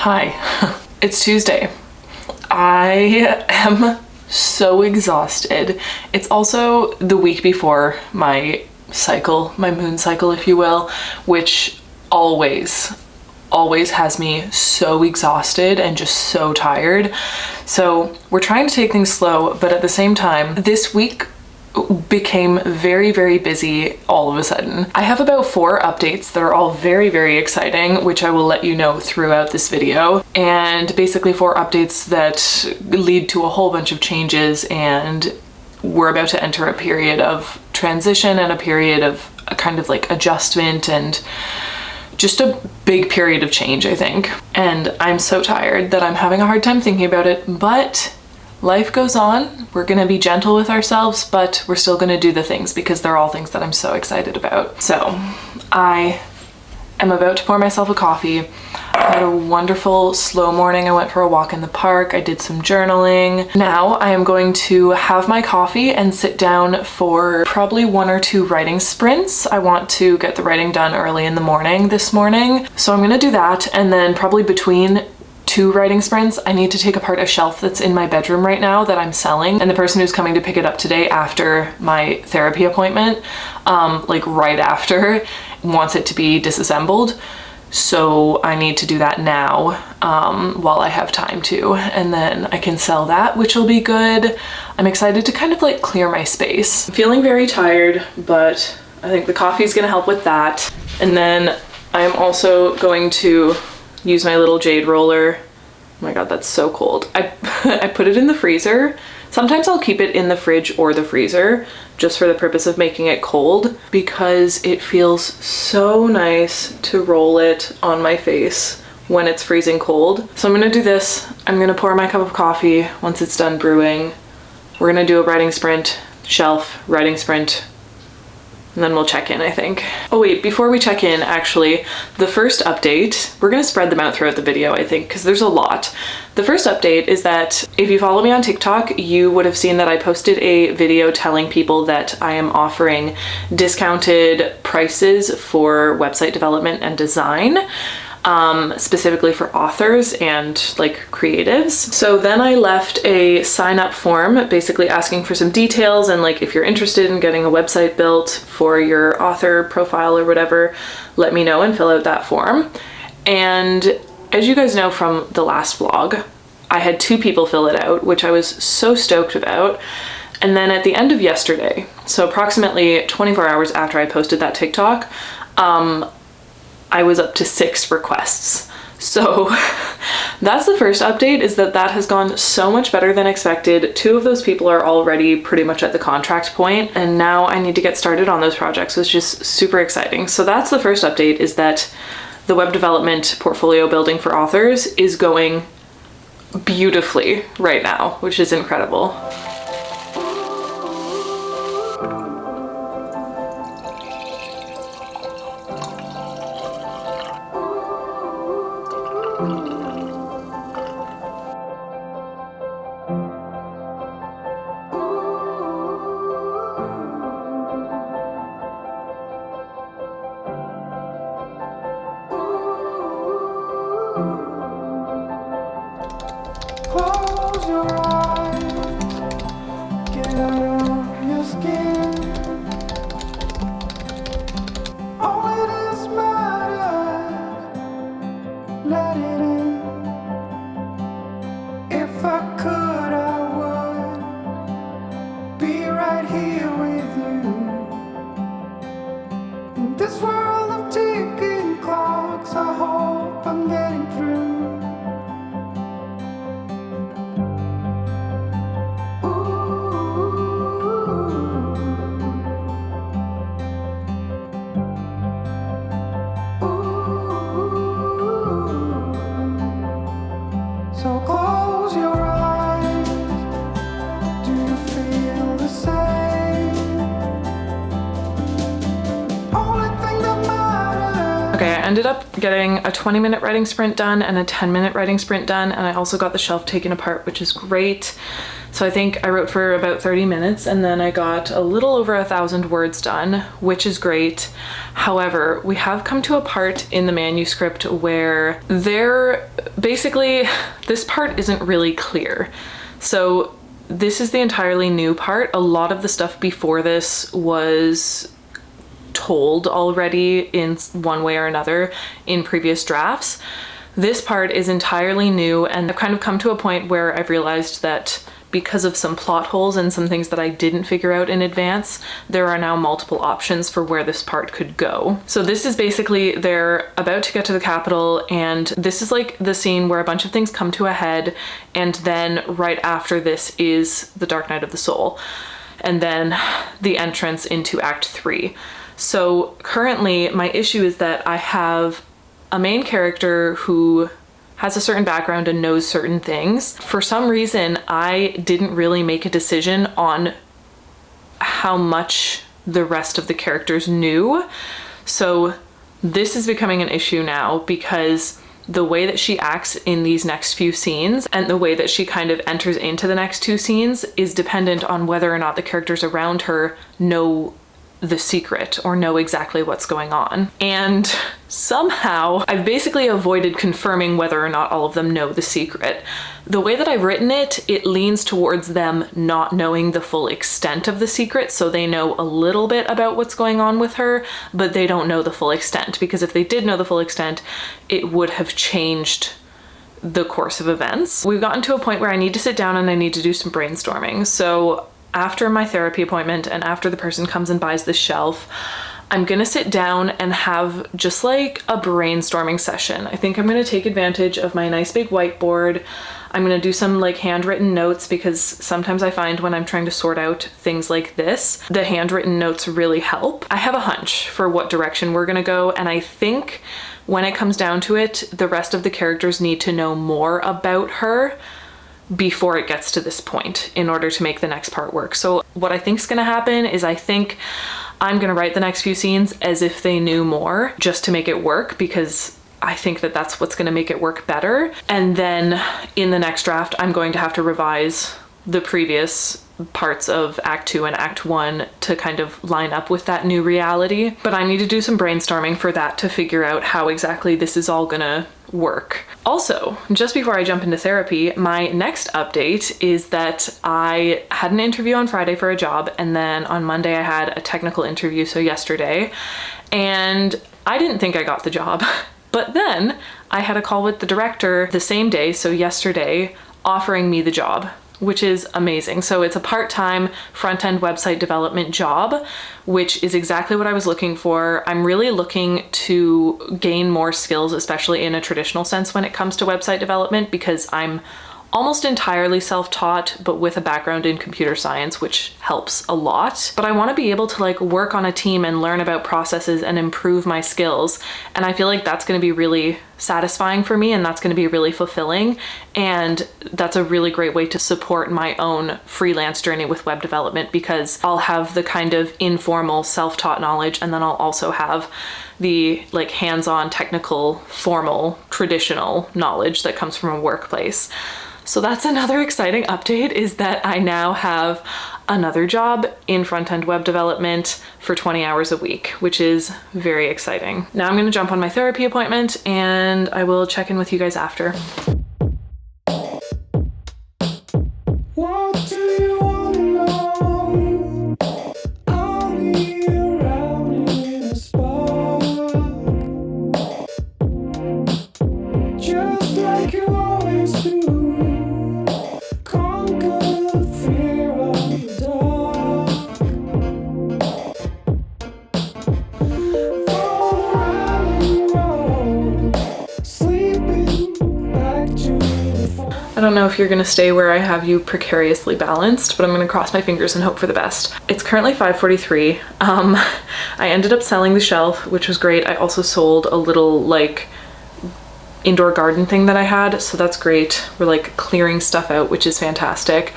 Hi, it's Tuesday. I am so exhausted. It's also the week before my cycle, my moon cycle, if you will, which always has me so exhausted and just so tired. So we're trying to take things slow, but at the same time, this week became very busy all of a sudden. I have about 4 updates that are all very exciting, which I will let you know throughout this video. And basically 4 updates that lead to a whole bunch of changes, and we're about to enter a period of transition and a period of a kind of like adjustment and just a big period of change, I think. And I'm so tired that I'm having a hard time thinking about it, but life goes on. We're gonna be gentle with ourselves, but we're still gonna do the things because they're all things that I'm so excited about. So I am about to pour myself a coffee. I had a wonderful slow morning. I went for a walk in the park. I did some journaling. Now I am going to have my coffee and sit down for probably 1 or 2 writing sprints. I want to get the writing done early in the morning this morning. So I'm gonna do that, and then probably between 2 writing sprints, I need to take apart a shelf that's in my bedroom right now that I'm selling. And the person who's coming to pick it up today after my therapy appointment, like right after, wants it to be disassembled. So I need to do that now while I have time to, and then I can sell that, which will be good. I'm excited to kind of like clear my space. I'm feeling very tired, but I think the coffee is gonna help with that. And then I'm also going to use my little jade roller. Oh my god, that's so cold. I put it in the freezer. Sometimes I'll keep it in the fridge or the freezer just for the purpose of making it cold, because it feels so nice to roll it on my face when it's freezing cold. So I'm gonna do this. I'm gonna pour my cup of coffee once it's done brewing. We're gonna do a writing sprint, shelf, writing sprint, and then we'll check in, I think. Oh wait, before we check in, actually, the first update, we're gonna spread them out throughout the video, I think, because there's a lot. The first update is that if you follow me on TikTok, you would have seen that I posted a video telling people that I am offering discounted prices for website development and design. Specifically for authors and like creatives. So then I left a sign up form basically asking for some details, and like if you're interested in getting a website built for your author profile or whatever, let me know and fill out that form. And as you guys know from the last vlog, I had 2 people fill it out, which I was so stoked about. And then at the end of yesterday, so approximately 24 hours after I posted that TikTok, I was up to 6 requests. So that's the first update, is that has gone so much better than expected. 2 of those people are already pretty much at the contract point, and now I need to get started on those projects, which is super exciting. So that's the first update, is that the web development portfolio building for authors is going beautifully right now, which is incredible. Close your eyes, get out of your skin. All it is matters, let it in. If I could, I would be right here with you. In this world of ticking clocks, I hope I'm getting through. So close your eyes. getting a 20-minute writing sprint done and a 10-minute writing sprint done, and I also got the shelf taken apart, which is great. So I think I wrote for about 30 minutes and then I got a little over 1,000 words done, which is great. However, we have come to a part in the manuscript where this part isn't really clear. So this is the entirely new part. A lot of the stuff before this was told already in one way or another in previous drafts. This part is entirely new, and I've kind of come to a point where I've realized that because of some plot holes and some things that I didn't figure out in advance, there are now multiple options for where this part could go. So this is basically, they're about to get to the capital, and this is like the scene where a bunch of things come to a head, and then right after this is the Dark Night of the Soul, and then the entrance into Act 3. So currently my issue is that I have a main character who has a certain background and knows certain things. For some reason, I didn't really make a decision on how much the rest of the characters knew. So this is becoming an issue now because the way that she acts in these next few scenes and the way that she kind of enters into the next two scenes is dependent on whether or not the characters around her know the secret or know exactly what's going on. And somehow I've basically avoided confirming whether or not all of them know the secret. The way that I've written it, it leans towards them not knowing the full extent of the secret, so they know a little bit about what's going on with her, but they don't know the full extent, because if they did know the full extent, it would have changed the course of events. We've gotten to a point where I need to sit down and I need to do some brainstorming. So after my therapy appointment and after the person comes and buys the shelf, I'm gonna sit down and have just like a brainstorming session. I think I'm gonna take advantage of my nice big whiteboard. I'm gonna do some like handwritten notes, because sometimes I find when I'm trying to sort out things like this, the handwritten notes really help. I have a hunch for what direction we're gonna go, and I think when it comes down to it, the rest of the characters need to know more about her before it gets to this point in order to make the next part work. So what I think is gonna happen is I think I'm gonna write the next few scenes as if they knew more, just to make it work, because I think that that's what's gonna make it work better. And then in the next draft, I'm going to have to revise the previous parts of Act 2 and Act 1 to kind of line up with that new reality. But I need to do some brainstorming for that to figure out how exactly this is all gonna work. Also, just before I jump into therapy, my next update is that I had an interview on Friday for a job, and then on Monday I had a technical interview, so yesterday, and I didn't think I got the job. But then I had a call with the director the same day, so yesterday, offering me the job, which is amazing. So it's a part-time front-end website development job, which is exactly what I was looking for. I'm really looking to gain more skills, especially in a traditional sense when it comes to website development, because I'm almost entirely self-taught, but with a background in computer science, which helps a lot. But I want to be able to like work on a team and learn about processes and improve my skills. And I feel like that's going to be really satisfying for me, and that's going to be really fulfilling. And that's a really great way to support my own freelance journey with web development, because I'll have the kind of informal self-taught knowledge, and then I'll also have the like hands-on technical, formal, traditional knowledge that comes from a workplace. So that's another exciting update, is that I now have another job in front-end web development for 20 hours a week, which is very exciting. Now I'm gonna jump on my therapy appointment, and I will check in with you guys after. What do you wanna know? I'll be around in a spot, just like you always do. Conquer the fear of the dark. Fall around the road, sleeping back to the fall. I don't know if you're gonna stay where I have you precariously balanced, but I'm gonna cross my fingers and hope for the best. It's currently 5:43. I ended up selling the shelf, which was great. I also sold a little like indoor garden thing that I had, so that's great. We're like clearing stuff out, which is fantastic.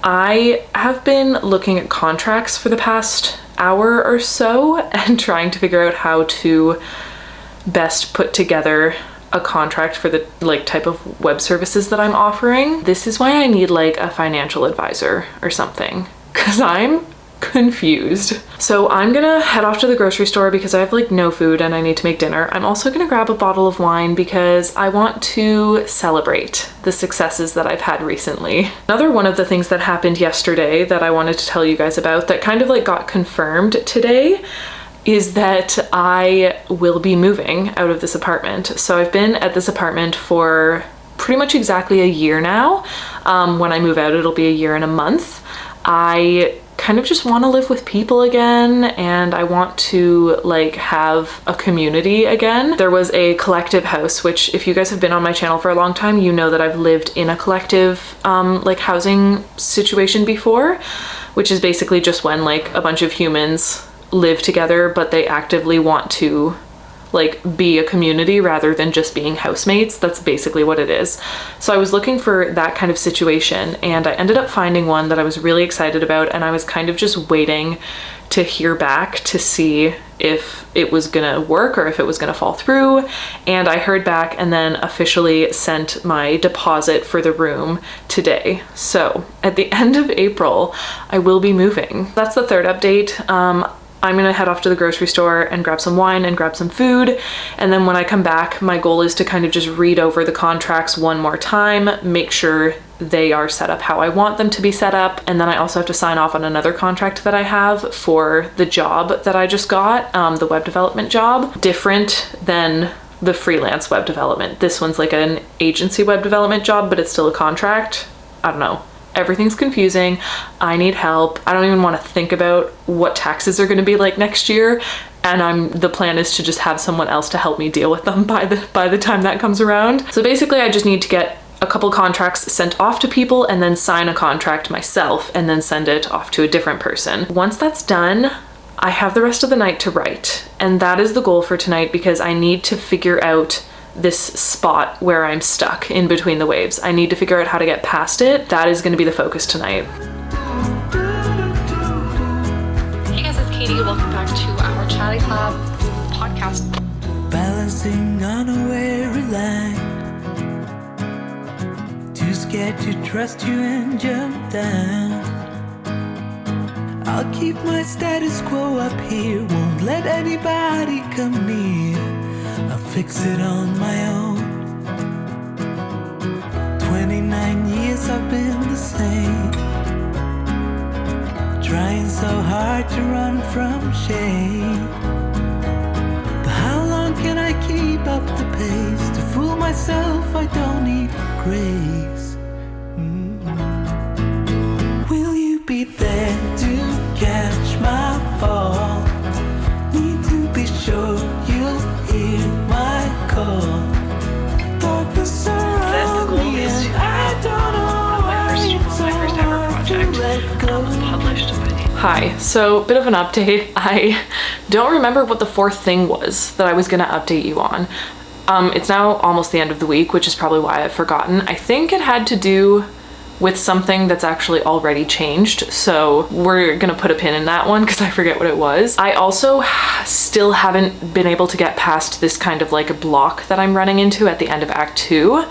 I have been looking at contracts for the past hour or so and trying to figure out how to best put together a contract for the like type of web services that I'm offering. This is why I need like a financial advisor or something, because I'm confused. So I'm gonna head off to the grocery store because I have like no food and I need to make dinner. I'm also gonna grab a bottle of wine because I want to celebrate the successes that I've had recently. Another one of the things that happened yesterday that I wanted to tell you guys about that kind of like got confirmed today is that I will be moving out of this apartment. So I've been at this apartment for pretty much exactly a year now. When I move out, it'll be a year and a month. I kind of just want to live with people again, and I want to like have a community again. There was a collective house, which if you guys have been on my channel for a long time, you know that I've lived in a collective like housing situation before, which is basically just when like a bunch of humans live together but they actively want to like be a community rather than just being housemates. That's basically what it is. So I was looking for that kind of situation and I ended up finding one that I was really excited about, and I was kind of just waiting to hear back to see if it was gonna work or if it was gonna fall through. And I heard back and then officially sent my deposit for the room today. So at the end of April, I will be moving. That's the third update. I'm gonna head off to the grocery store and grab some wine and grab some food. And then when I come back, my goal is to kind of just read over the contracts one more time, make sure they are set up how I want them to be set up. And then I also have to sign off on another contract that I have for the job that I just got, the web development job. Different than the freelance web development. This one's like an agency web development job, but it's still a contract. I don't know. Everything's confusing. I need help. I don't even want to think about what taxes are going to be like next year. And the plan is to just have someone else to help me deal with them by the time that comes around. So basically I just need to get a couple contracts sent off to people and then sign a contract myself and then send it off to a different person. Once that's done, I have the rest of the night to write. And that is the goal for tonight because I need to figure out this spot where I'm stuck in between the waves. I need to figure out how to get past it. That is going to be the focus tonight. Hey guys, it's Katie. Welcome back to our Chatty Club podcast. Balancing on a weary line. Too scared to trust you and jump down. I'll keep my status quo up here. Won't let anybody come near. I'll fix it on my own. 29 years I've been the same. Trying so hard to run from shame. But how long can I keep up the pace? To fool myself I don't need grace. Will you be there to catch my fall? Need to be sure you'll hear my call. Darkness surrounds me and I don't know why it's so hard to let go. Hi, so bit of an update. I don't remember what the fourth thing was that I was gonna update you on. It's now almost the end of the week, which is probably why I've forgotten. I think it had to do with something that's actually already changed. So we're gonna put a pin in that one because I forget what it was. I also still haven't been able to get past this kind of like a block that I'm running into at the end of Act 2,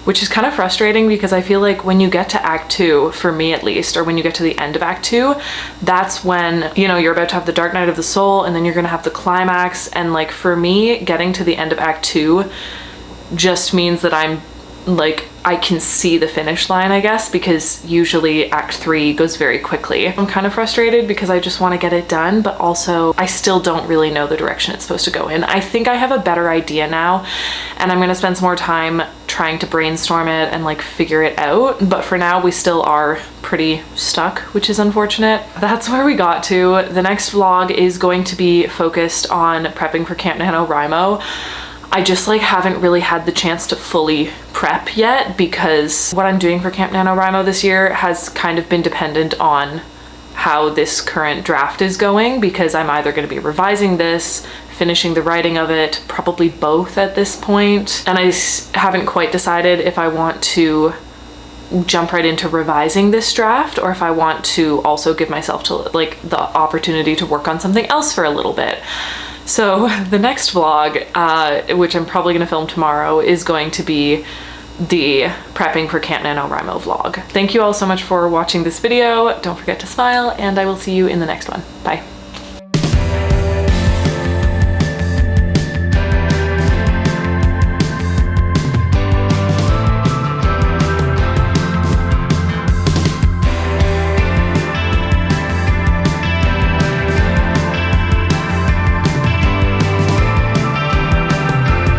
which is kind of frustrating because I feel like when you get to Act 2, for me at least, or when you get to the end of Act 2, that's when, you know, you're about to have the Dark Night of the Soul and then you're gonna have the climax. And like for me, getting to the end of Act 2 just means that I'm like, I can see the finish line, I guess, because usually Act 3 goes very quickly. I'm kind of frustrated because I just want to get it done, but also I still don't really know the direction it's supposed to go in. I think I have a better idea now, and I'm gonna spend some more time trying to brainstorm it and like figure it out. But for now, we still are pretty stuck, which is unfortunate. That's where we got to. The next vlog is going to be focused on prepping for Camp NaNoWriMo. I just like haven't really had the chance to fully prep yet because what I'm doing for Camp NaNoWriMo this year has kind of been dependent on how this current draft is going, because I'm either going to be revising this, finishing the writing of it, probably both at this point. And I haven't quite decided if I want to jump right into revising this draft or if I want to also give myself to like the opportunity to work on something else for a little bit. So the next vlog, which I'm probably gonna film tomorrow, is going to be the prepping for Canton NaNoWriMo vlog. Thank you all so much for watching this video. Don't forget to smile, and I will see you in the next one. Bye.